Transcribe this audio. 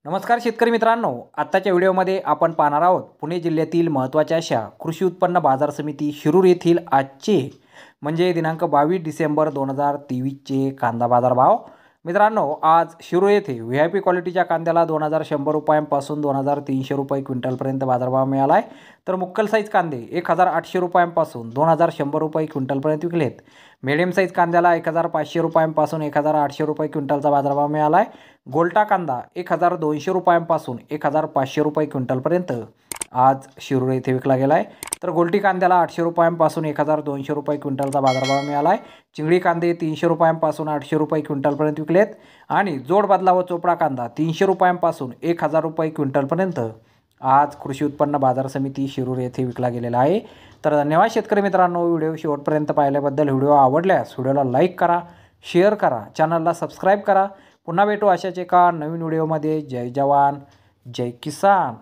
नमस्कार शेतकरी मित्रांनो, आत्ताच्या व्हिडिओमध्ये आपण पाहणार आहोत पुणे जिल्ह्यातील महत्त्वाच्या अशा कृषी उत्पन्न बाजार समिती शिरूर येथील आजचे म्हणजे दिनांक 22 डिसेंबर 2023चे कांदा बाजार भाव। मित्रांनो, आज शिरूर येथे व्हीआयपी क्वालिटीच्या कांद्याला 2100 रुपयांपासून 2300 रुपये क्विंटलपर्यंत बाजारभाव मिळाला आहे। तर मुक्कल साईज कांदे 1800 रुपयांपासून 2100 रुपये क्विंटलपर्यंत विकलेत। मीडियम साईज कांद्याला 1500 रुपयांपासून 1800 रुपये क्विंटलचा बाजारभाव मिळाला आहे। गोल्टा कांदा 1200 रुपयांपासून 1500 रुपये क्विंटलपर्यंत आज शिरूर येथे विकला गेला आहे। तर गोल्टी कांद्याला 800 रुपयांपासून 1200 रुपये क्विंटलचा बाजारभाव मिळाला आहे। चिंगडी कांदे 300 रुपयांपासून 800 रुपये क्विंटलपर्यंत विकलेत आणि जोड बदला व चोपडा कांदा 300 रुपयांपासून 1000 रुपये क्विंटलपर्यंत आज कृषी उत्पन्न बाजार समिती शिरूर येथे विकला गेलेला आहे। तर धन्यवाद शेतकरी मित्रांनो, व्हिडिओ शेवटपर्यंत पाहिल्याबद्दल। व्हिडिओ आवडल्यास व्हिडिओला लाईक करा, शेअर करा, चॅनलला सबस्क्राईब करा। पुन्हा भेटू अशाच एका नवीन व्हिडिओमध्ये। जय जवान जय किसान।